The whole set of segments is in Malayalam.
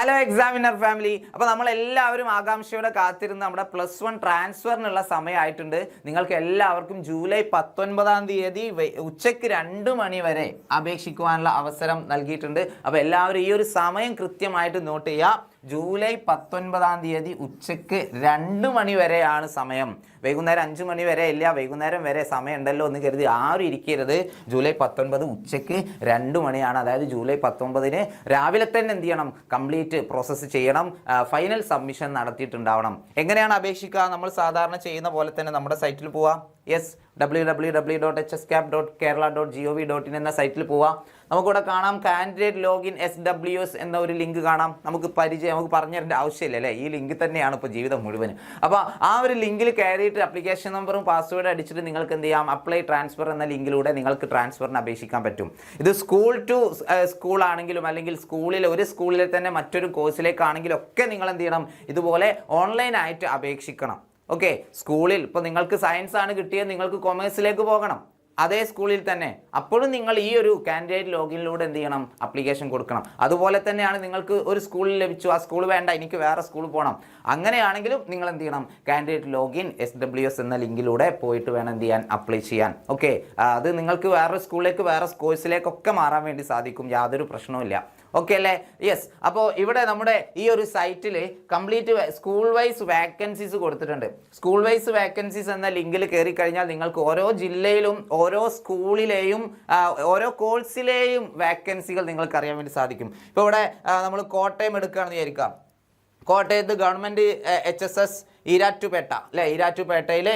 Hello examiner family. അപ്പോൾ നമ്മളെല്ലാവരും ആകാംക്ഷയോടെ കാത്തിരുന്ന് നമ്മുടെ +1 ട്രാൻസ്ഫറിനുള്ള സമയമായിട്ടുണ്ട്. നിങ്ങൾക്ക് എല്ലാവർക്കും ജൂലൈ 19-ാം തീയതി ഉച്ചയ്ക്ക് 2 മണി വരെ അപേക്ഷിക്കുവാനുള്ള അവസരം നൽകിയിട്ടുണ്ട്. അപ്പോൾ എല്ലാവരും ഈ ഒരു സമയം കൃത്യമായിട്ട് നോട്ട് ചെയ്യുക. ജൂലൈ 19-ാം തീയതി ഉച്ചയ്ക്ക് 2 മണി വരെയാണ് സമയം. വൈകുന്നേരം 5 മണി വരെ ഇല്ല, വൈകുന്നേരം വരെ സമയം ഉണ്ടല്ലോ എന്ന് കരുതി ആരും ഇരിക്കരുത്. ജൂലൈ 19 ഉച്ചയ്ക്ക് 2 മണിയാണ്. അതായത് ജൂലൈ 19-ന് രാവിലെ തന്നെ എന്ത് ചെയ്യണം? കംപ്ലീറ്റ് പ്രോസസ്സ് ചെയ്യണം. ഫൈനൽ സബ്മിഷൻ നടത്തിയിട്ടുണ്ടാവണം. എങ്ങനെയാണ് അപേക്ഷിക്കുക? നമ്മൾ സാധാരണ ചെയ്യുന്ന പോലെ തന്നെ നമ്മുടെ സൈറ്റിൽ പോവാം. www.hscap.kerala.gov.in എന്ന സൈറ്റിൽ പോവാം. നമുക്കിവിടെ കാണാം കാൻഡിഡേറ്റ് ലോഗിൻ SWS എന്ന ഒരു ലിങ്ക് കാണാം. നമുക്ക് പറഞ്ഞു തരേണ്ട ആവശ്യമില്ല അല്ലേ? ഈ ലിങ്ക് തന്നെയാണ് ഇപ്പോൾ ജീവിതം മുഴുവനും. അപ്പോൾ ആ ഒരു ലിങ്കിൽ കയറിയിട്ട് ആപ്ലിക്കേഷൻ നമ്പറും പാസ്വേഡ് അടിച്ചിട്ട് നിങ്ങൾക്ക് എന്ത് ചെയ്യാം? അപ്ലൈ ട്രാൻസ്ഫർ എന്ന ലിങ്കിലൂടെ നിങ്ങൾക്ക് ട്രാൻസ്ഫറിന് അപേക്ഷിക്കാൻ പറ്റും. ഇത് സ്കൂൾ ടു സ്കൂൾ ആണെങ്കിലും അല്ലെങ്കിൽ ഒരു സ്കൂളിലെ തന്നെ മറ്റൊരു കോഴ്സിലേക്കാണെങ്കിലും ഒക്കെ നിങ്ങൾ എന്ത് ചെയ്യണം? ഇതുപോലെ ഓൺലൈനായിട്ട് അപേക്ഷിക്കണം. ഓക്കെ, സ്കൂളിൽ ഇപ്പോൾ നിങ്ങൾക്ക് സയൻസ് ആണ് കിട്ടിയത്, നിങ്ങൾക്ക് കൊമേഴ്സിലേക്ക് പോകണം, അതേ സ്കൂളിൽ തന്നെ അപ്പോഴും നിങ്ങൾ ഈ ഒരു കാൻഡിഡേറ്റ് ലോഗിനിലൂടെ എന്ത് ചെയ്യണം? അപ്ലിക്കേഷൻ കൊടുക്കണം. അതുപോലെ തന്നെയാണ് നിങ്ങൾക്ക് ഒരു സ്കൂളിൽ ലഭിച്ചു, ആ സ്കൂൾ വേണ്ട, എനിക്ക് വേറെ സ്കൂളിൽ പോകണം, അങ്ങനെയാണെങ്കിലും നിങ്ങൾ എന്ത് ചെയ്യണം? കാൻഡിഡേറ്റ് ലോഗിൻ SWS എന്ന ലിങ്കിലൂടെ പോയിട്ട് വേണം എന്ത് ചെയ്യാൻ? അപ്ലൈ ചെയ്യാൻ. ഓക്കെ, അത് നിങ്ങൾക്ക് വേറൊരു സ്കൂളിലേക്ക് വേറെ കോഴ്സിലേക്കൊക്കെ മാറാൻ വേണ്ടി സാധിക്കും, യാതൊരു പ്രശ്നവുമില്ല. ഓക്കെ അല്ലേ? യെസ്. അപ്പോൾ ഇവിടെ നമ്മുടെ ഈ ഒരു സൈറ്റിൽ കംപ്ലീറ്റ് സ്കൂൾ വൈസ് വാക്കൻസീസ് കൊടുത്തിട്ടുണ്ട്. സ്കൂൾ വൈസ് വാക്കൻസീസ് എന്ന ലിങ്കിൽ കയറി കഴിഞ്ഞാൽ നിങ്ങൾക്ക് ഓരോ ജില്ലയിലും ഓരോ സ്കൂളിലെയും ഓരോ കോഴ്സിലെയും വാക്കൻസികൾ നിങ്ങൾക്ക് അറിയാൻ വേണ്ടി സാധിക്കും. ഇപ്പോൾ ഇവിടെ നമ്മൾ കോട്ടയം എടുക്കുകയാണെന്ന് വിചാരിക്കാം. കോട്ടയത്ത് ഗവൺമെൻറ് HSS ഈരാറ്റുപേട്ട അല്ലേ? ഈരാറ്റുപേട്ടയിലെ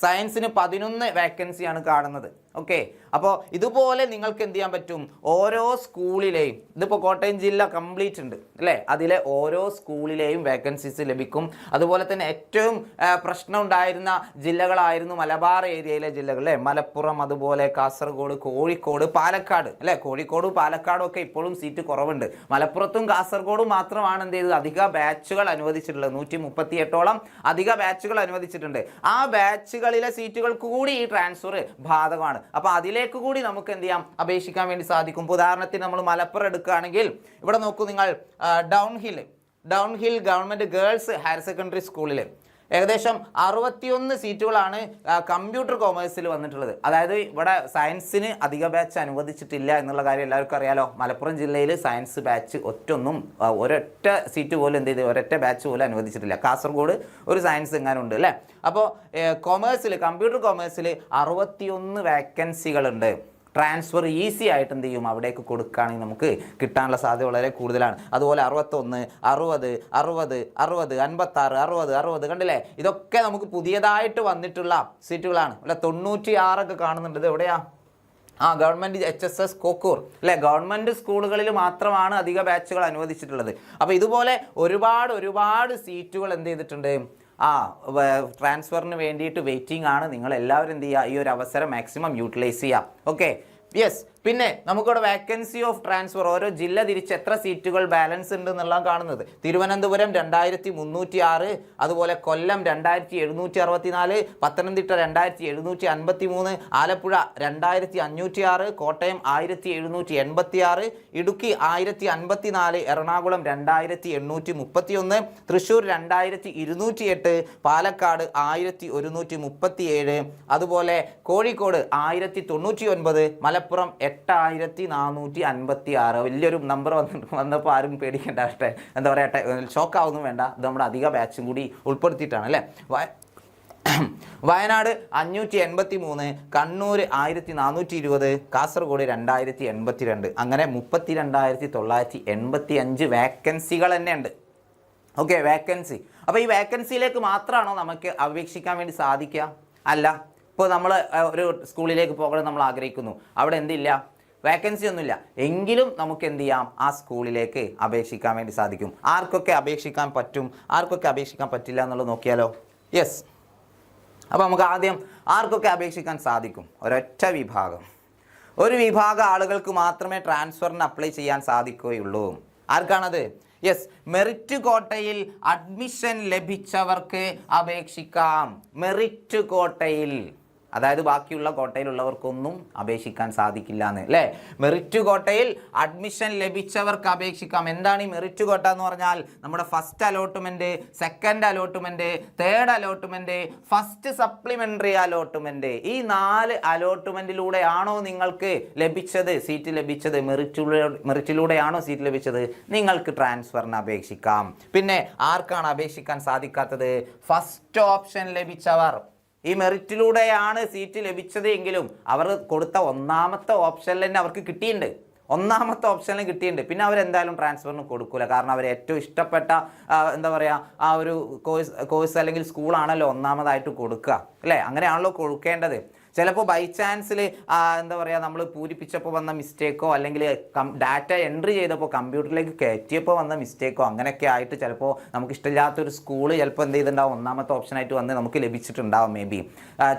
സയൻസിന് 11 വാക്കൻസിയാണ് കാണുന്നത്. ഓക്കെ, അപ്പോൾ ഇതുപോലെ നിങ്ങൾക്ക് എന്ത് ചെയ്യാൻ പറ്റും? ഓരോ സ്കൂളിലെയും, ഇതിപ്പോൾ കോട്ടയം ജില്ല കംപ്ലീറ്റ് ഉണ്ട് അല്ലേ? അതിലെ ഓരോ സ്കൂളിലെയും വാക്കൻസീസ് ലഭിക്കും. അതുപോലെ തന്നെ ഏറ്റവും പ്രശ്നം ഉണ്ടായിരുന്ന ജില്ലകളായിരുന്നു മലബാർ ഏരിയയിലെ ജില്ലകൾ അല്ലേ? മലപ്പുറം, അതുപോലെ കാസർഗോഡ്, കോഴിക്കോട്, പാലക്കാട് അല്ലേ? കോഴിക്കോടും പാലക്കാടും ഒക്കെ ഇപ്പോഴും സീറ്റ് കുറവുണ്ട്. മലപ്പുറത്തും കാസർഗോഡും മാത്രമാണ് എന്ത് ചെയ്തത്? അധിക ബാച്ചുകൾ അനുവദിച്ചിട്ടുള്ളത്. 138ഓളം അധിക ബാച്ചുകൾ അനുവദിച്ചിട്ടുണ്ട്. ആ ബാച്ചുകളിലെ സീറ്റുകൾ കൂടി ഈ ട്രാൻസ്ഫർ ബാധകമാണ്. അപ്പോൾ അതിലേക്ക് കൂടി നമുക്ക് എന്ത് ചെയ്യാം? അപേക്ഷിക്കാൻ വേണ്ടി സാധിക്കും. ഉദാഹരണത്തിന് നമ്മൾ മലപ്പുറം എടുക്കുകയാണെങ്കിൽ ഇവിടെ നോക്കൂ നിങ്ങൾ, down hill government girls higher secondary സ്കൂളിൽ ഏകദേശം 61 സീറ്റുകളാണ് കമ്പ്യൂട്ടർ കോമേഴ്സിൽ വന്നിട്ടുള്ളത്. അതായത് ഇവിടെ സയൻസിന് അധിക ബാച്ച് അനുവദിച്ചിട്ടില്ല എന്നുള്ള കാര്യം എല്ലാവർക്കും അറിയാലോ. മലപ്പുറം ജില്ലയിൽ സയൻസ് ബാച്ച് ഒരൊറ്റ സീറ്റ് പോലും എന്ത് ചെയ്ത് ഒരൊറ്റ ബാച്ച് പോലും അനുവദിച്ചിട്ടില്ല. കാസർഗോഡ് ഒരു സയൻസ് എങ്ങാനും ഉണ്ട് അല്ലേ? അപ്പോൾ കമ്പ്യൂട്ടർ കോമേഴ്സിൽ 61 വാക്കൻസികളുണ്ട്. ട്രാൻസ്ഫർ ഈസി ആയിട്ട് എന്ത് ചെയ്യും? അവിടേക്ക് കൊടുക്കുകയാണെങ്കിൽ നമുക്ക് കിട്ടാനുള്ള സാധ്യത വളരെ കൂടുതലാണ്. അതുപോലെ 61, 60, 60, 60, 56, 60, 60 കണ്ടില്ലേ? ഇതൊക്കെ നമുക്ക് പുതിയതായിട്ട് വന്നിട്ടുള്ള സീറ്റുകളാണ്. അല്ല, 96 കാണുന്നുണ്ട്. ഇത് എവിടെയാ? ഗവൺമെൻറ് HSS കോക്കൂർ അല്ലേ? ഗവൺമെൻറ് സ്കൂളുകളിൽ മാത്രമാണ് അധിക ബാച്ചുകൾ അനുവദിച്ചിട്ടുള്ളത്. അപ്പോൾ ഇതുപോലെ ഒരുപാട് സീറ്റുകൾ എന്ത് ചെയ്തിട്ടുണ്ട്? ട്രാൻസ്ഫറിന് വേണ്ടിയിട്ട് വെയിറ്റിംഗ് ആണ്. നിങ്ങൾ എല്ലാവരും എന്ത് ചെയ്യുക? ഈ ഒരു അവസരം മാക്സിമം യൂട്ടിലൈസ് ചെയ്യുക. Okay, yes. പിന്നെ നമുക്കിവിടെ വാക്കൻസി ഓഫ് ട്രാൻസ്ഫർ ഓരോ ജില്ല തിരിച്ച് എത്ര സീറ്റുകൾ ബാലൻസ് ഉണ്ട് എന്നുള്ളതാണ് കാണുന്നത്. തിരുവനന്തപുരം 2306, അതുപോലെ കൊല്ലം 2764, പത്തനംതിട്ട 2753, ആലപ്പുഴ 2506, കോട്ടയം 1786, ഇടുക്കി 1054, എറണാകുളം 2831, തൃശ്ശൂർ 2208, പാലക്കാട് 1137, അതുപോലെ കോഴിക്കോട് 1099, മലപ്പുറം 8456. വലിയൊരു നമ്പർ വന്നപ്പോൾ ആരും പേടിക്കേണ്ട, എന്താ പറയുക, ഷോക്കാവൊന്നും വേണ്ട. ഇത് നമ്മുടെ അധിക ബാച്ചും കൂടി ഉൾപ്പെടുത്തിയിട്ടാണ് അല്ലേ? വയനാട് 583, കണ്ണൂർ 1420, കാസർഗോഡ് 2082, അങ്ങനെ 32,985 വാക്കൻസികൾ തന്നെ ഉണ്ട്. Okay, vacancy. അപ്പോൾ ഈ വാക്കൻസിയിലേക്ക് മാത്രമാണോ നമുക്ക് അപേക്ഷിക്കാൻ വേണ്ടി സാധിക്കുക? അല്ല. ഇപ്പോൾ നമ്മൾ ഒരു സ്കൂളിലേക്ക് പോകണം നമ്മൾ ആഗ്രഹിക്കുന്നു, അവിടെ എന്തില്ല? വാക്കൻസി ഒന്നുമില്ല. എങ്കിലും നമുക്ക് എന്ത് ചെയ്യാം? ആ സ്കൂളിലേക്ക് അപേക്ഷിക്കാൻ വേണ്ടി സാധിക്കും. ആർക്കൊക്കെ അപേക്ഷിക്കാൻ പറ്റും, ആർക്കൊക്കെ അപേക്ഷിക്കാൻ പറ്റില്ല എന്നുള്ളത് നോക്കിയാലോ? യെസ്. അപ്പോൾ നമുക്ക് ആദ്യം ആർക്കൊക്കെ അപേക്ഷിക്കാൻ സാധിക്കും? ഒരു വിഭാഗം ആളുകൾക്ക് മാത്രമേ ട്രാൻസ്ഫറിന് അപ്ലൈ ചെയ്യാൻ സാധിക്കുകയുള്ളൂ. ആർക്കാണത്? യെസ്, മെറിറ്റ് കോട്ടയിൽ അഡ്മിഷൻ ലഭിച്ചവർക്ക് അപേക്ഷിക്കാം. മെറിറ്റ് കോട്ടയിൽ അതായത് ബാക്കിയുള്ള കോട്ടയിലുള്ളവർക്കൊന്നും അപേക്ഷിക്കാൻ സാധിക്കില്ല എന്ന് അല്ലേ. മെറിറ്റ് കോട്ടയിൽ അഡ്മിഷൻ ലഭിച്ചവർക്ക് അപേക്ഷിക്കാം. എന്താണ് ഈ മെറിറ്റ് കോട്ട എന്ന് പറഞ്ഞാൽ? നമ്മുടെ first allotment, second allotment, third allotment, first supplementary allotment, ഈ 4 അലോട്ട്മെന്റിലൂടെയാണോ നിങ്ങൾക്ക് ലഭിച്ചത് സീറ്റ് ലഭിച്ചത്, മെറിറ്റിലൂടെയാണോ സീറ്റ് ലഭിച്ചത്, നിങ്ങൾക്ക് ട്രാൻസ്ഫറിന് അപേക്ഷിക്കാം. പിന്നെ ആർക്കാണ് അപേക്ഷിക്കാൻ സാധിക്കാത്തത്? ഫസ്റ്റ് ഓപ്ഷൻ ലഭിച്ചവർ. ഈ മെറിറ്റിലൂടെയാണ് സീറ്റ് ലഭിച്ചത് എങ്കിലും അവർ കൊടുത്ത ഒന്നാമത്തെ ഓപ്ഷനിൽ തന്നെ അവർക്ക് കിട്ടിയിട്ടുണ്ട്, ഒന്നാമത്തെ ഓപ്ഷനിൽ കിട്ടിയിട്ടുണ്ട്. പിന്നെ അവരെന്തായാലും ട്രാൻസ്ഫറിന് കൊടുക്കില്ല. കാരണം അവർ ഏറ്റവും ഇഷ്ടപ്പെട്ട എന്താ പറയുക ആ ഒരു കോഴ്സ് അല്ലെങ്കിൽ സ്കൂളാണല്ലോ ഒന്നാമതായിട്ട് കൊടുക്കുക അല്ലേ. അങ്ങനെയാണല്ലോ കൊടുക്കേണ്ടത്. ചിലപ്പോൾ ബൈ ചാൻസിൽ എന്താ പറയുക നമ്മൾ പൂരിപ്പിച്ചപ്പോൾ വന്ന മിസ്റ്റേക്കോ അല്ലെങ്കിൽ ഡാറ്റ എൻട്രി ചെയ്തപ്പോൾ കമ്പ്യൂട്ടറിലേക്ക് കയറ്റിയപ്പോൾ വന്ന മിസ്റ്റേക്കോ അങ്ങനെയൊക്കെ ആയിട്ട് ചിലപ്പോൾ നമുക്ക് ഇഷ്ടമില്ലാത്തൊരു സ്കൂൾ ചിലപ്പോൾ എന്ത് ചെയ്തിട്ടുണ്ടാവും, ഒന്നാമത്തെ ഓപ്ഷനായിട്ട് വന്ന് നമുക്ക് ലഭിച്ചിട്ടുണ്ടാവും. മേ ബി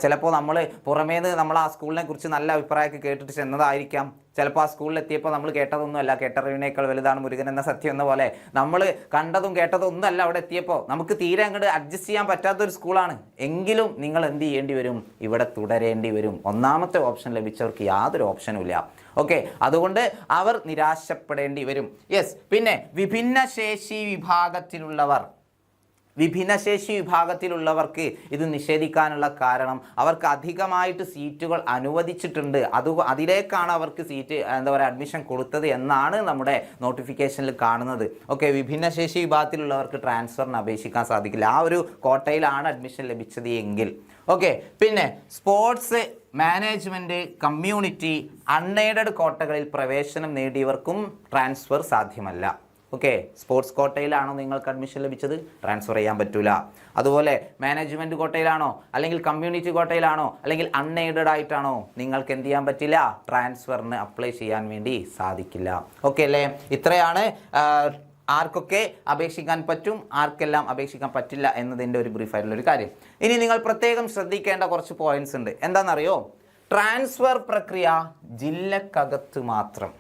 ചിലപ്പോൾ നമ്മൾ പുറമേന്ന് നമ്മൾ ആ സ്കൂളിനെ കുറിച്ച് നല്ല അഭിപ്രായമൊക്കെ കേട്ടിട്ട് ചെന്നതായിരിക്കാം. ചിലപ്പോൾ ആ സ്കൂളിൽ എത്തിയപ്പോൾ നമ്മൾ കേട്ടതൊന്നുമല്ല, കേട്ടറിവിനേക്കാൾ വലുതാണ് മുരുകൻ എന്ന സത്യം എന്ന പോലെ നമ്മൾ കണ്ടതും കേട്ടതും ഒന്നുമല്ല അവിടെ എത്തിയപ്പോൾ നമുക്ക് തീരെ അങ്ങോട്ട് അഡ്ജസ്റ്റ് ചെയ്യാൻ പറ്റാത്തൊരു സ്കൂളാണ്. എങ്കിലും നിങ്ങൾ എന്ത് ചെയ്യേണ്ടി വരും? ഇവിടെ തുടരേണ്ടി വരും. ഒന്നാമത്തെ ഓപ്ഷൻ ലഭിച്ചവർക്ക് യാതൊരു ഓപ്ഷനും ഇല്ല. ഓക്കെ, അതുകൊണ്ട് അവർ നിരാശപ്പെടേണ്ടി വരും. യെസ്. പിന്നെ ഭിന്നശേഷി വിഭാഗത്തിലുള്ളവർക്ക് ഇത് നിഷേധിക്കാനുള്ള കാരണം അവർക്ക് അധികമായിട്ട് സീറ്റുകൾ അനുവദിച്ചിട്ടുണ്ട്. അതിലേക്കാണ് അവർക്ക് സീറ്റ് എന്താ പറയുക അഡ്മിഷൻ കൊടുത്തത് എന്നാണ് നമ്മുടെ നോട്ടിഫിക്കേഷനിൽ കാണുന്നത്. ഓക്കെ, വിഭിന്നശേഷി വിഭാഗത്തിലുള്ളവർക്ക് ട്രാൻസ്ഫറിന് അപേക്ഷിക്കാൻ സാധിക്കില്ല. ആ ഒരു കോട്ടയിലാണ് അഡ്മിഷൻ ലഭിച്ചത് എങ്കിൽ. ഓക്കെ, പിന്നെ സ്പോർട്സ്, മാനേജ്മെൻറ്റ്, കമ്മ്യൂണിറ്റി, അൺഎയ്ഡഡ് കോട്ടകളിൽ പ്രവേശനം നേടിയവർക്കും ട്രാൻസ്ഫർ സാധ്യമല്ല. ഓക്കെ, സ്പോർട്സ് കോട്ടയിലാണോ നിങ്ങൾക്ക് അഡ്മിഷൻ ലഭിച്ചത്? ട്രാൻസ്ഫർ ചെയ്യാൻ പറ്റൂല. അതുപോലെ മാനേജ്മെൻറ്റ് കോട്ടയിലാണോ അല്ലെങ്കിൽ കമ്മ്യൂണിറ്റി കോട്ടയിലാണോ അല്ലെങ്കിൽ അൺഎയ്ഡഡ് ആയിട്ടാണോ നിങ്ങൾക്ക് എന്ത് ചെയ്യാൻ പറ്റില്ല? ട്രാൻസ്ഫറിന് അപ്ലൈ ചെയ്യാൻ വേണ്ടി സാധിക്കില്ല. ഓക്കെ അല്ലേ? ഇത്രയാണ് ആർക്കൊക്കെ അപേക്ഷിക്കാൻ പറ്റും, ആർക്കെല്ലാം അപേക്ഷിക്കാൻ പറ്റില്ല എന്നതിൻ്റെ ഒരു ബ്രീഫായിട്ടുള്ളൊരു കാര്യം. ഇനി നിങ്ങൾ പ്രത്യേകം ശ്രദ്ധിക്കേണ്ട കുറച്ച് പോയിന്റ്സ് ഉണ്ട്. എന്താണെന്നറിയോ? ട്രാൻസ്ഫർ പ്രക്രിയ ജില്ലക്കകത്ത് മാത്രം.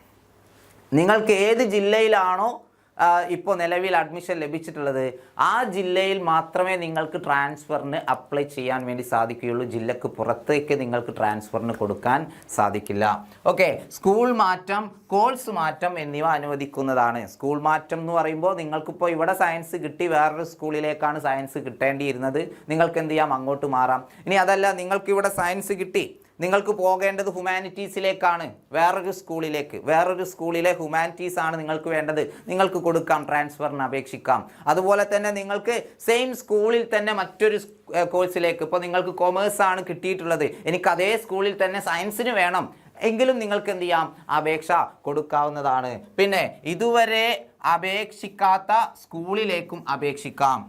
നിങ്ങൾക്ക് ഏത് ജില്ലയിലാണോ ഇപ്പോൾ നിലവിൽ അഡ്മിഷൻ ലഭിച്ചിട്ടുള്ളത് ആ ജില്ലയിൽ മാത്രമേ നിങ്ങൾക്ക് ട്രാൻസ്ഫറിന് അപ്ലൈ ചെയ്യാൻ വേണ്ടി സാധിക്കുകയുള്ളൂ. ജില്ലക്ക് പുറത്തേക്ക് നിങ്ങൾക്ക് ട്രാൻസ്ഫറിന് കൊടുക്കാൻ സാധിക്കില്ല. ഓക്കെ, സ്കൂൾ മാറ്റം, കോഴ്സ് മാറ്റം എന്നിവ അനുവദിക്കുന്നതാണ്. സ്കൂൾ മാറ്റം എന്ന് പറയുമ്പോൾ നിങ്ങൾക്കിപ്പോൾ ഇവിടെ സയൻസ് കിട്ടി വേറൊരു സ്കൂളിലേക്കാണ് സയൻസ് കിട്ടേണ്ടിയിരുന്നത്, നിങ്ങൾക്ക് എന്ത് ചെയ്യാം? അങ്ങോട്ട് മാറാം. ഇനി അതല്ല, നിങ്ങൾക്കിവിടെ സയൻസ് കിട്ടി, നിങ്ങൾക്ക് പോകേണ്ടത് ഹ്യൂമാനിറ്റീസിലേക്കാണ്, വേറൊരു സ്കൂളിലെ ഹ്യൂമാനിറ്റീസ് ആണ് നിങ്ങൾക്ക് വേണ്ടത്, നിങ്ങൾക്ക് കൊടുക്കാം, ട്രാൻസ്ഫറിന് അപേക്ഷിക്കാം. അതുപോലെ തന്നെ നിങ്ങൾക്ക് സെയിം സ്കൂളിൽ തന്നെ മറ്റൊരു കോഴ്സിലേക്ക്, ഇപ്പോൾ നിങ്ങൾക്ക് കൊമേഴ്സ് ആണ് കിട്ടിയിട്ടുള്ളത്, എനിക്ക് അതേ സ്കൂളിൽ തന്നെ സയൻസിന് വേണം എങ്കിലും നിങ്ങൾക്ക് എന്ത് ചെയ്യാം? അപേക്ഷ കൊടുക്കാവുന്നതാണ്. പിന്നെ ഇതുവരെ അപേക്ഷിക്കാത്ത സ്കൂളിലേക്കും അപേക്ഷിക്കാം.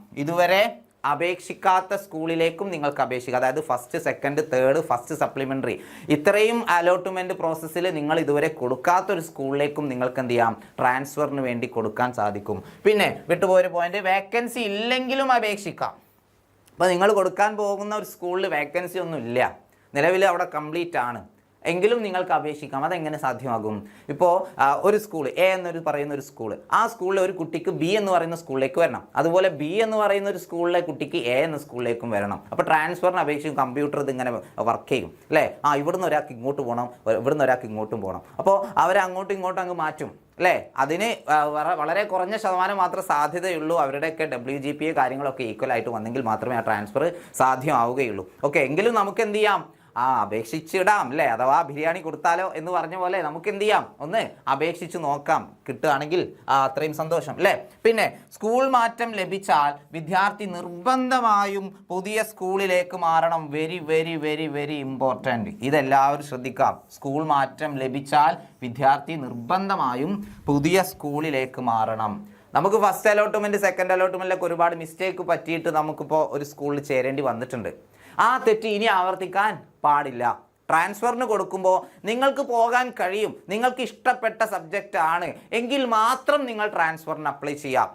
അപേക്ഷിക്കാത്ത സ്കൂളിലേക്കും നിങ്ങൾക്ക് അപേക്ഷിക്കാം. അതായത് first, second, third, first supplementary ഇത്രയും അലോട്ട്മെൻറ്റ് പ്രോസസ്സിൽ നിങ്ങൾ ഇതുവരെ കൊടുക്കാത്തൊരു സ്കൂളിലേക്കും നിങ്ങൾക്ക് എന്ത് ചെയ്യാം? ട്രാൻസ്ഫറിന് വേണ്ടി കൊടുക്കാൻ സാധിക്കും. പിന്നെ വിട്ടുപോയൊരു പോയിന്റ്, വേക്കൻസി ഇല്ലെങ്കിലും അപേക്ഷിക്കാം. അപ്പോൾ നിങ്ങൾ കൊടുക്കാൻ പോകുന്ന ഒരു സ്കൂളിൽ വേക്കൻസി ഒന്നും ഇല്ല, നിലവിൽ അവിടെ കംപ്ലീറ്റ് ആണ്, എങ്കിലും നിങ്ങൾക്ക് അപേക്ഷിക്കാം. അതെങ്ങനെ സാധ്യമാകും? ഇപ്പോൾ ഒരു സ്കൂൾ എ എന്നൊരു പറയുന്ന ഒരു സ്കൂൾ, ആ സ്കൂളിലെ ഒരു കുട്ടിക്ക് ബി എന്ന് പറയുന്ന സ്കൂളിലേക്ക് വരണം, അതുപോലെ ബി എന്ന് പറയുന്ന ഒരു സ്കൂളിലെ കുട്ടിക്ക് എ എന്ന സ്കൂളിലേക്കും വരണം. അപ്പോൾ ട്രാൻസ്ഫറിന് അപേക്ഷിക്കും. കമ്പ്യൂട്ടർ ഇതിങ്ങനെ വർക്ക് ചെയ്യും അല്ലേ? ഇവിടുന്ന് ഒരാൾക്ക് ഇങ്ങോട്ട് പോകണം, ഇവിടുന്ന് ഒരാൾക്ക് ഇങ്ങോട്ടും പോകണം. അപ്പോൾ അവരെ അങ്ങോട്ടും ഇങ്ങോട്ടും അങ്ങ് മാറ്റും അല്ലേ? അതിന് വളരെ കുറഞ്ഞ ശതമാനം മാത്രമേ സാധ്യതയുള്ളൂ. അവരുടെയൊക്കെ WGPA കാര്യങ്ങളൊക്കെ ഈക്വൽ ആയിട്ട് വന്നെങ്കിൽ മാത്രമേ ആ ട്രാൻസ്ഫർ സാധ്യമാവുകയുള്ളൂ. ഓക്കെ, എങ്കിലും നമുക്ക് എന്ത് ചെയ്യാം? അപേക്ഷിച്ചിടാം അല്ലേ? അഥവാ ബിരിയാണി കൊടുത്താലോ എന്ന് പറഞ്ഞ പോലെ നമുക്ക് എന്ത് ചെയ്യാം? ഒന്ന് അപേക്ഷിച്ച് നോക്കാം, കിട്ടുകയാണെങ്കിൽ അത്രയും സന്തോഷം അല്ലേ? പിന്നെ സ്കൂൾ മാറ്റം ലഭിച്ചാൽ വിദ്യാർത്ഥി നിർബന്ധമായും പുതിയ സ്കൂളിലേക്ക് മാറണം. Very very very very important, ഇതെല്ലാവരും ശ്രദ്ധിക്കാം. സ്കൂൾ മാറ്റം ലഭിച്ചാൽ വിദ്യാർത്ഥി നിർബന്ധമായും പുതിയ സ്കൂളിലേക്ക് മാറണം. നമുക്ക് ഫസ്റ്റ് അലോട്ട്മെൻറ്റ്, സെക്കൻഡ് അലോട്ട്മെൻറ്റിലൊക്കെ ഒരുപാട് മിസ്റ്റേക്ക് പറ്റിയിട്ട് നമുക്കിപ്പോൾ ഒരു സ്കൂളിൽ ചേരേണ്ടി വന്നിട്ടുണ്ട്. ആ തെറ്റ് ഇനി ആവർത്തിക്കാൻ പാടില്ല. ട്രാൻസ്ഫറിന് കൊടുക്കുമ്പോൾ നിങ്ങൾക്ക് പോകാൻ കഴിയും, നിങ്ങൾക്ക് ഇഷ്ടപ്പെട്ട സബ്ജക്റ്റ് ആണ് എങ്കിൽ മാത്രം നിങ്ങൾ ട്രാൻസ്ഫറിന് അപ്ലൈ ചെയ്യാം.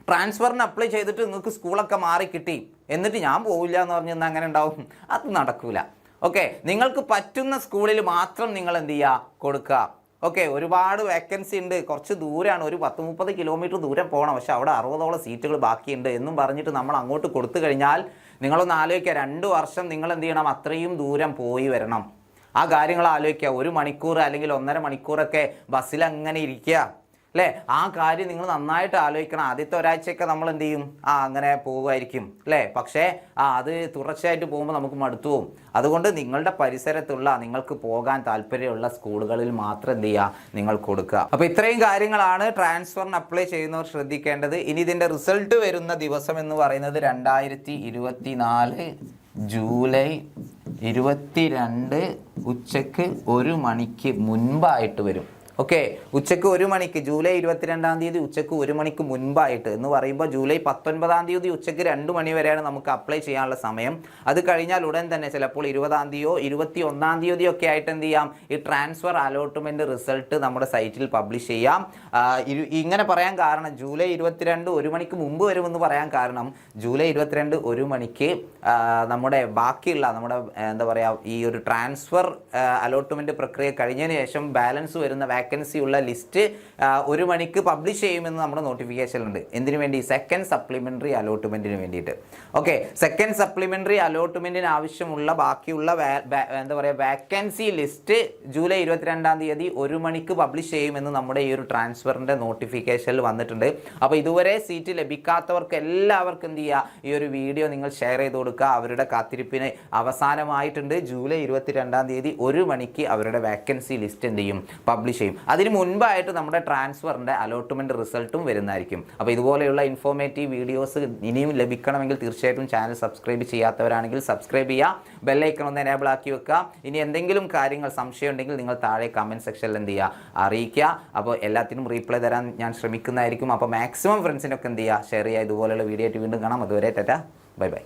ട്രാൻസ്ഫറിന് അപ്ലൈ ചെയ്തിട്ട് നിങ്ങൾക്ക് സ്കൂളൊക്കെ മാറി കിട്ടി എന്നിട്ട് ഞാൻ പോവില്ല എന്ന് പറഞ്ഞ് അങ്ങനെ ഉണ്ടാവും, അത് നടക്കൂല. ഓക്കെ, നിങ്ങൾക്ക് പറ്റുന്ന സ്കൂളിൽ മാത്രം നിങ്ങൾ എന്ത് ചെയ്യുക? കൊടുക്കുക. ഓക്കെ, ഒരുപാട് വേക്കൻസി ഉണ്ട്, കുറച്ച് ദൂരമാണ്, ഒരു 10-30 കിലോമീറ്റർ ദൂരം പോകണം, പക്ഷെ അവിടെ 60ഓളം സീറ്റുകൾ ബാക്കിയുണ്ട് എന്നും പറഞ്ഞിട്ട് നമ്മൾ അങ്ങോട്ട് കൊടുത്തു കഴിഞ്ഞാൽ നിങ്ങളൊന്ന് ആലോചിക്കുക, 2 വർഷം നിങ്ങൾ എന്ത് ചെയ്യണം, അത്രയും ദൂരം പോയി വരണം. ആ കാര്യങ്ങൾ ആലോചിക്കുക. 1 മണിക്കൂർ അല്ലെങ്കിൽ 1.5 മണിക്കൂറൊക്കെ ബസ്സിൽ അങ്ങനെ ഇരിക്കുക അല്ലേ? ആ കാര്യം നിങ്ങൾ നന്നായിട്ട് ആലോചിക്കണം. ആദ്യത്തെ ഒരാഴ്ചയൊക്കെ നമ്മൾ എന്ത് ചെയ്യും, അങ്ങനെ പോകുമായിരിക്കും അല്ലേ? പക്ഷേ അത് തുടർച്ചയായിട്ട് പോകുമ്പോൾ നമുക്ക് മടുത്തു പോകും. അതുകൊണ്ട് നിങ്ങളുടെ പരിസരത്തുള്ള നിങ്ങൾക്ക് പോകാൻ താല്പര്യമുള്ള സ്കൂളുകളിൽ മാത്രം എന്ത് ചെയ്യുക, നിങ്ങൾ കൊടുക്കുക. അപ്പോൾ ഇത്രയും കാര്യങ്ങളാണ് ട്രാൻസ്ഫറിന് അപ്ലൈ ചെയ്യുന്നവർ ശ്രദ്ധിക്കേണ്ടത്. ഇനി ഇതിൻ്റെ റിസൾട്ട് വരുന്ന ദിവസം എന്ന് പറയുന്നത് 2024 ജൂലൈ 22 ഉച്ചക്ക് 1 മണിക്ക് മുൻപായിട്ട് വരും. ഓക്കെ, ഉച്ചക്ക് 1 മണിക്ക്, ജൂലൈ 22-ാം തീയതി ഉച്ചക്ക് 1 മണിക്ക് മുൻപായിട്ട് എന്ന് പറയുമ്പോൾ ജൂലൈ 19-ാം തീയതി ഉച്ചക്ക് 2 മണി വരെയാണ് നമുക്ക് അപ്ലൈ ചെയ്യാനുള്ള സമയം. അത് കഴിഞ്ഞാൽ ഉടൻ തന്നെ ചിലപ്പോൾ 20-ാം തീയതിയോ 21-ാം തീയതിയോ ഒക്കെ ആയിട്ട് എന്ത് ചെയ്യാം, ഈ ട്രാൻസ്ഫർ അലോട്ട്മെൻറ്റ് റിസൾട്ട് നമ്മുടെ സൈറ്റിൽ പബ്ലിഷ് ചെയ്യാം. ഇങ്ങനെ പറയാൻ കാരണം, ജൂലൈ 22 1 മണിക്ക് മുമ്പ് വരുമെന്ന് പറയാൻ കാരണം, ജൂലൈ 22 1 മണിക്ക് നമ്മുടെ ബാക്കിയുള്ള നമ്മുടെ എന്താ പറയുക, ഈ ഒരു ട്രാൻസ്ഫർ അലോട്ട്മെൻറ്റ് പ്രക്രിയ കഴിഞ്ഞതിന് ശേഷം ബാലൻസ് വരുന്ന വേക്കൻസി ഉള്ള ലിസ്റ്റ് 1 മണിക്ക് പബ്ലിഷ് ചെയ്യുമെന്ന് നമ്മുടെ നോട്ടിഫിക്കേഷനുണ്ട്. എന്തിനു വേണ്ടി? സെക്കൻഡ് സപ്ലിമെൻ്ററി അലോട്ട്മെൻറ്റിന് വേണ്ടിയിട്ട്. ഓക്കെ, സെക്കൻഡ് സപ്ലിമെൻ്ററി അലോട്ട്മെൻറ്റിന് ആവശ്യമുള്ള ബാക്കിയുള്ള എന്താ പറയുക വേക്കൻസി ലിസ്റ്റ് ജൂലൈ 22-ാം തീയതി 1 മണിക്ക് പബ്ലിഷ് ചെയ്യുമെന്ന് നമ്മുടെ ഈ ഒരു ട്രാൻസ്ഫറിൻ്റെ നോട്ടിഫിക്കേഷനിൽ വന്നിട്ടുണ്ട്. അപ്പോൾ ഇതുവരെ സീറ്റ് ലഭിക്കാത്തവർക്ക് എല്ലാവർക്കും എന്ത് ചെയ്യുക, ഈ ഒരു വീഡിയോ നിങ്ങൾ ഷെയർ ചെയ്ത് കൊടുക്കുക. അവരുടെ കാത്തിരിപ്പിന് അവസാനമായിട്ടുണ്ട്. ജൂലൈ 22-ാം തീയതി 1 മണിക്ക് അവരുടെ വേക്കൻസി ലിസ്റ്റ് എന്ത് ചെയ്യും, പബ്ലിഷ് ചെയ്യും. അതിന് മുൻപായിട്ട് നമ്മുടെ ട്രാൻസ്ഫറിൻ്റെ അലോട്ട്മെൻറ്റ് റിസൾട്ടും വരുന്നതായിരിക്കും. അപ്പോൾ ഇതുപോലെയുള്ള ഇൻഫോർമേറ്റീവ് വീഡിയോസ് ഇനിയും ലഭിക്കണമെങ്കിൽ തീർച്ചയായിട്ടും ചാനൽ സബ്സ്ക്രൈബ് ചെയ്യാത്തവരാണെങ്കിൽ സബ്സ്ക്രൈബ് ചെയ്യുക, ബെല്ലൈക്കൺ ഒന്ന് എനേബിൾ ആക്കി വെക്കുക. ഇനി എന്തെങ്കിലും കാര്യങ്ങൾ സംശയം ഉണ്ടെങ്കിൽ നിങ്ങൾ താഴെ കമൻറ്റ് സെക്ഷനിൽ എന്ത് ചെയ്യുക, അറിയിക്കുക. അപ്പോൾ എല്ലാത്തിനും റീപ്ലൈ തരാൻ ഞാൻ ശ്രമിക്കുന്നതായിരിക്കും. അപ്പോൾ മാക്സിമം ഫ്രണ്ട്സിനൊക്കെ എന്ത് ചെയ്യുക, ഷെയർ ചെയ്യുക. ഇതുപോലെയുള്ള വീഡിയോ ആയിട്ട് വീണ്ടും കാണാം. അതുവരെ ടാറ്റാ, ബൈ ബൈ.